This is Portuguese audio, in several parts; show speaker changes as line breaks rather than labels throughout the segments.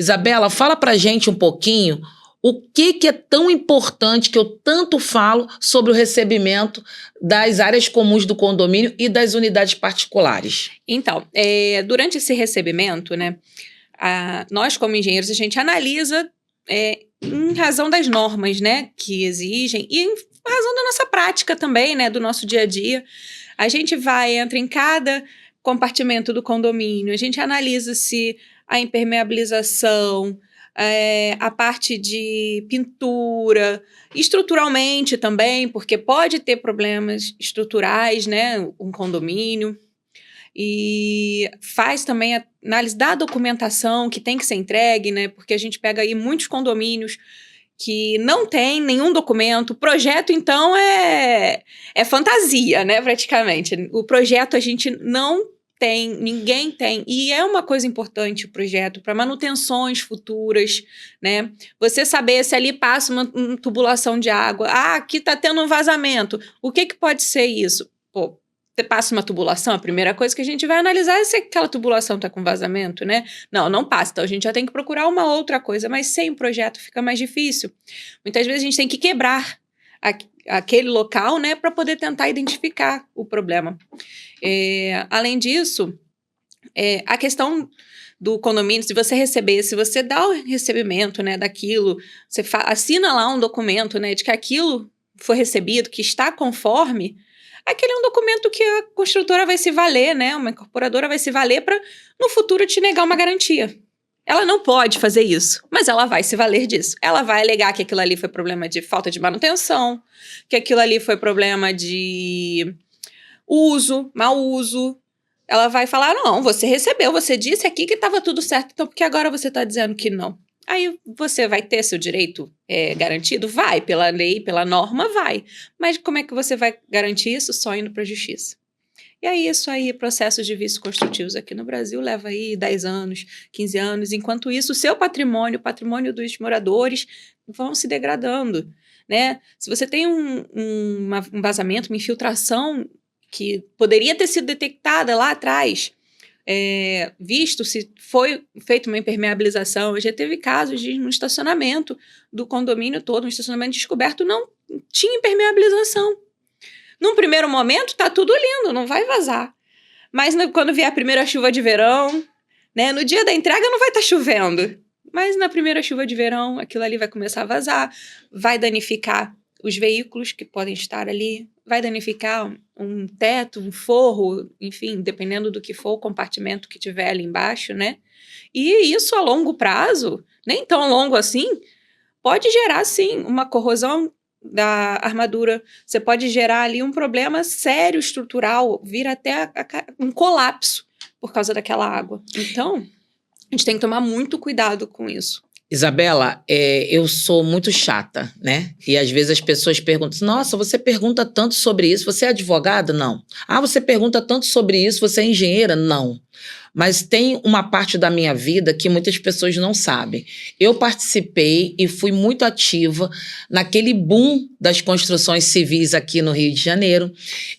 Isabela, fala pra gente um pouquinho o que é tão importante que eu tanto falo sobre o recebimento das áreas comuns do condomínio e das unidades particulares.
Então, durante esse recebimento, né, nós como engenheiros, a gente analisa em razão das normas, né, que exigem e em razão da nossa prática também, né, do nosso dia a dia. A gente entra em cada compartimento do condomínio, a gente analisa se a impermeabilização, a parte de pintura, estruturalmente também, porque pode ter problemas estruturais, né, um condomínio. E faz também a análise da documentação que tem que ser entregue, né, porque a gente pega aí muitos condomínios que não tem nenhum documento. O projeto, então, é fantasia, né, praticamente. O projeto a gente não tem, ninguém tem. E é uma coisa importante o projeto para manutenções futuras, né? Você saber se ali passa uma tubulação de água. Aqui está tendo um vazamento. O que pode ser isso? Pô, você passa uma tubulação, a primeira coisa que a gente vai analisar é se aquela tubulação está com vazamento, né? Não passa. Então, a gente já tem que procurar uma outra coisa, mas sem o projeto fica mais difícil. Muitas vezes a gente tem que quebrar aquele local, né, para poder tentar identificar o problema. Além disso, a questão do condomínio, se você receber, se você dá o recebimento, né, daquilo, você assina lá um documento, né, de que aquilo foi recebido, que está conforme, aquele é um documento que a construtora vai se valer, né, uma incorporadora vai se valer para, no futuro, te negar uma garantia. Ela não pode fazer isso, mas ela vai se valer disso. Ela vai alegar que aquilo ali foi problema de falta de manutenção, que aquilo ali foi problema de mau uso. Ela vai falar, não, você recebeu, você disse aqui que estava tudo certo, então por que agora você está dizendo que não? Aí você vai ter seu direito garantido? Vai, pela lei, pela norma, vai. Mas como é que você vai garantir isso? Só indo para a justiça. E aí, isso aí, processos de vícios construtivos aqui no Brasil leva aí 10 anos, 15 anos. Enquanto isso, o seu patrimônio, o patrimônio dos moradores vão se degradando, né? Se você tem um vazamento, uma infiltração que poderia ter sido detectada lá atrás, visto se foi feita uma impermeabilização, já teve casos de no estacionamento do condomínio todo, um estacionamento descoberto, não tinha impermeabilização. Num primeiro momento, tá tudo lindo, não vai vazar. Mas quando vier a primeira chuva de verão, né, no dia da entrega não vai estar chovendo. Mas na primeira chuva de verão, aquilo ali vai começar a vazar, vai danificar os veículos que podem estar ali, vai danificar um teto, um forro, enfim, dependendo do que for o compartimento que tiver ali embaixo, né? E isso a longo prazo, nem tão longo assim, pode gerar, sim, uma corrosão da armadura. Você pode gerar ali um problema sério estrutural, vir até um colapso por causa daquela água. Então, a gente tem que tomar muito cuidado com isso.
Isabela, eu sou muito chata, né? E às vezes as pessoas perguntam, nossa, você pergunta tanto sobre isso, você é advogada? Não. Você pergunta tanto sobre isso, você é engenheira? Não. Mas tem uma parte da minha vida que muitas pessoas não sabem. Eu participei e fui muito ativa naquele boom das construções civis aqui no Rio de Janeiro.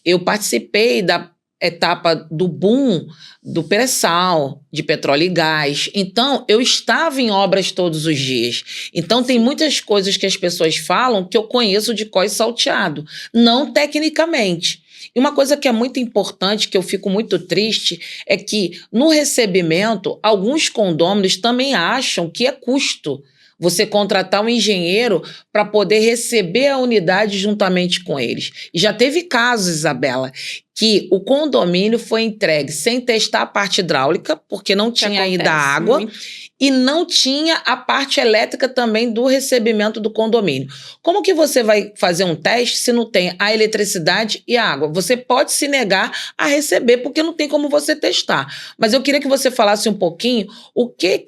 Eu participei da etapa do boom do pré-sal, de petróleo e gás. Então, eu estava em obras todos os dias. Então, tem muitas coisas que as pessoas falam que eu conheço de cós salteado, não tecnicamente. E uma coisa que é muito importante, que eu fico muito triste, é que no recebimento, alguns condôminos também acham que é custo você contratar um engenheiro para poder receber a unidade juntamente com eles. E já teve casos, Isabela, que o condomínio foi entregue sem testar a parte hidráulica, porque não tinha ainda água, muito. E não tinha a parte elétrica também do recebimento do condomínio. Como que você vai fazer um teste se não tem a eletricidade e a água? Você pode se negar a receber, porque não tem como você testar. Mas eu queria que você falasse um pouquinho o que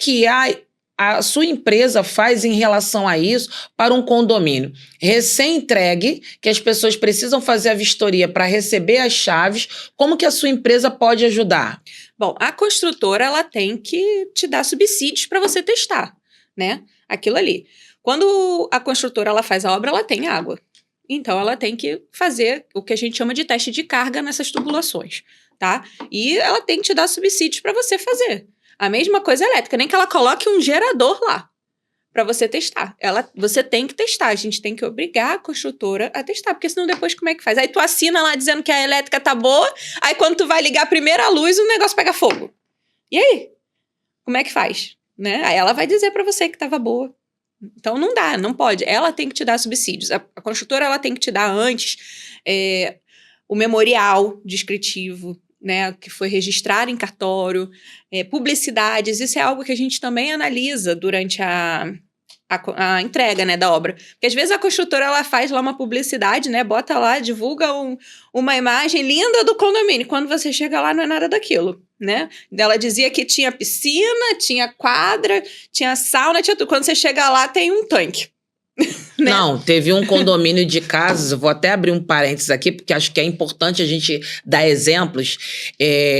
a sua empresa faz em relação a isso para um condomínio recém-entregue, que as pessoas precisam fazer a vistoria para receber as chaves. Como que a sua empresa pode ajudar?
Bom, a construtora ela tem que te dar subsídios para você testar, né? Aquilo ali. Quando a construtora ela faz a obra, ela tem água. Então, ela tem que fazer o que a gente chama de teste de carga nessas tubulações, tá? E ela tem que te dar subsídios para você fazer. A mesma coisa elétrica, nem que ela coloque um gerador lá para você testar. Você tem que testar, a gente tem que obrigar a construtora a testar, porque senão depois como é que faz? Aí tu assina lá dizendo que a elétrica tá boa, aí quando tu vai ligar a primeira luz, o negócio pega fogo. E aí? Como é que faz? Né? Aí ela vai dizer para você que tava boa. Então não dá, não pode. Ela tem que te dar subsídios. A construtora ela tem que te dar antes o memorial descritivo, né, que foi registrado em cartório, publicidades. Isso é algo que a gente também analisa durante a entrega, né, da obra. Porque às vezes a construtora ela faz lá uma publicidade, né, bota lá, divulga uma imagem linda do condomínio. Quando você chega lá não é nada daquilo, né? Ela dizia que tinha piscina, tinha quadra, tinha sauna, tinha tudo. Quando você chega lá tem um tanque. Né?
Não, teve um condomínio de casas, eu vou até abrir um parênteses aqui, porque acho que é importante a gente dar exemplos.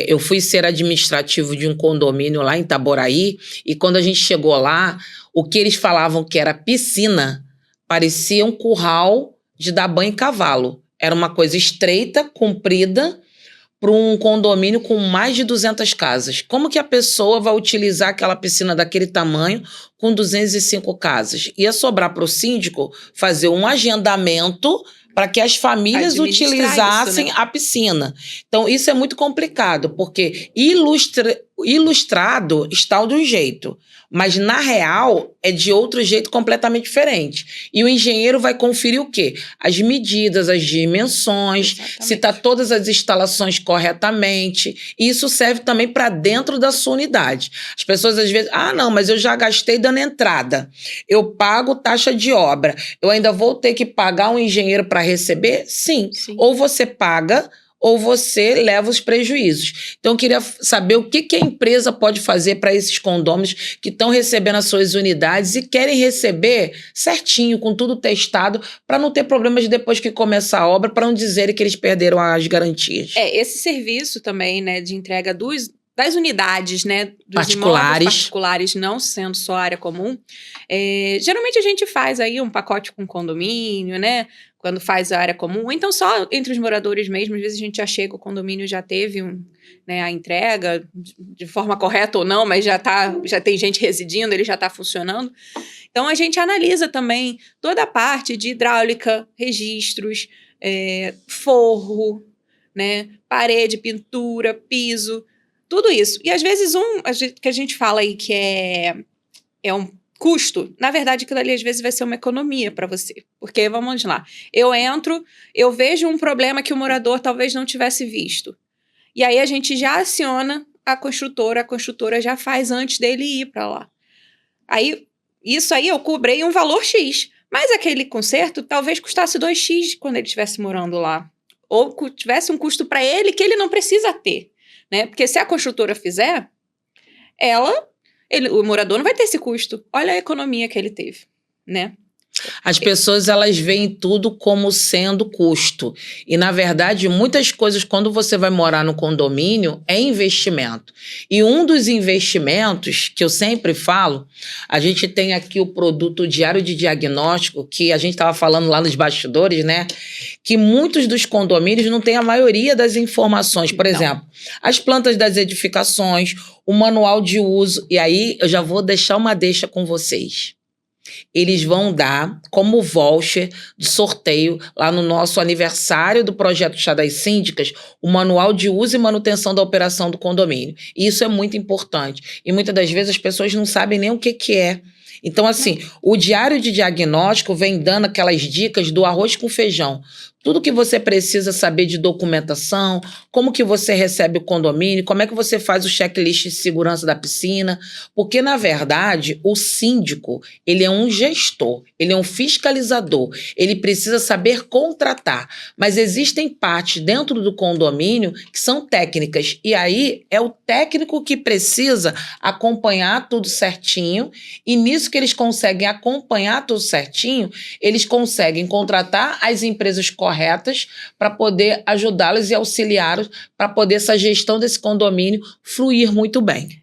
Eu fui ser administrativo de um condomínio lá em Itaboraí, e quando a gente chegou lá, o que eles falavam que era piscina, parecia um curral de dar banho em cavalo. Era uma coisa estreita, comprida, para um condomínio com mais de 200 casas. Como que a pessoa vai utilizar aquela piscina daquele tamanho com 205 casas? Ia sobrar para o síndico fazer um agendamento para que as famílias utilizassem isso, né? A piscina. Então, isso é muito complicado, porque ilustrado está de um jeito, mas na real é de outro jeito completamente diferente. E o engenheiro vai conferir o quê? As medidas, as dimensões, exatamente. Se está todas as instalações corretamente. E isso serve também para dentro da sua unidade. As pessoas às vezes, não, mas eu já gastei dando entrada. Eu pago taxa de obra. Eu ainda vou ter que pagar um engenheiro para receber? Sim. Ou você paga, ou você leva os prejuízos. Então, eu queria saber o que a empresa pode fazer para esses condôminos que estão recebendo as suas unidades e querem receber certinho, com tudo testado, para não ter problemas depois que começar a obra, para não dizerem que eles perderam as garantias.
Esse serviço também, né, de entrega das unidades, né, dos
particulares.
Imóveis particulares, não sendo só área comum, geralmente a gente faz aí um pacote com condomínio, né, quando faz a área comum, ou então só entre os moradores mesmo, às vezes a gente já chega, o condomínio já teve a entrega de forma correta ou não, mas já tem gente residindo, ele já está funcionando. Então a gente analisa também toda a parte de hidráulica, registros, forro, né, parede, pintura, piso, tudo isso. E às vezes que a gente fala aí que é um custo, na verdade aquilo ali às vezes vai ser uma economia para você. Porque, vamos lá, eu entro, eu vejo um problema que o morador talvez não tivesse visto. E aí a gente já aciona a construtora já faz antes dele ir para lá. Aí, isso aí eu cobrei um valor X, mas aquele conserto talvez custasse 2x quando ele estivesse morando lá. Ou tivesse um custo para ele que ele não precisa ter. Né? Porque se a construtora fizer, o morador não vai ter esse custo. Olha a economia que ele teve, né?
As pessoas, elas veem tudo como sendo custo. E, na verdade, muitas coisas, quando você vai morar no condomínio, é investimento. E um dos investimentos, que eu sempre falo, a gente tem aqui o produto Diário de Diagnóstico, que a gente estava falando lá nos bastidores, né? Que muitos dos condomínios não têm a maioria das informações. Por exemplo, as plantas das edificações, o manual de uso. E aí, eu já vou deixar uma deixa com vocês. Eles vão dar como voucher de sorteio lá no nosso aniversário do projeto Chá das Síndicas, o manual de uso e manutenção da operação do condomínio. E isso é muito importante. E muitas das vezes as pessoas não sabem nem o que é. Então, assim, o diário de diagnóstico vem dando aquelas dicas do arroz com feijão. Tudo que você precisa saber de documentação, como que você recebe o condomínio, como é que você faz o checklist de segurança da piscina. Porque, na verdade, o síndico, ele é um gestor, ele é um fiscalizador, ele precisa saber contratar. Mas existem partes dentro do condomínio que são técnicas. E aí é o técnico que precisa acompanhar tudo certinho. E nisso que eles conseguem acompanhar tudo certinho, eles conseguem contratar as empresas corretas para poder ajudá-los e auxiliá-los para poder essa gestão desse condomínio fluir muito bem.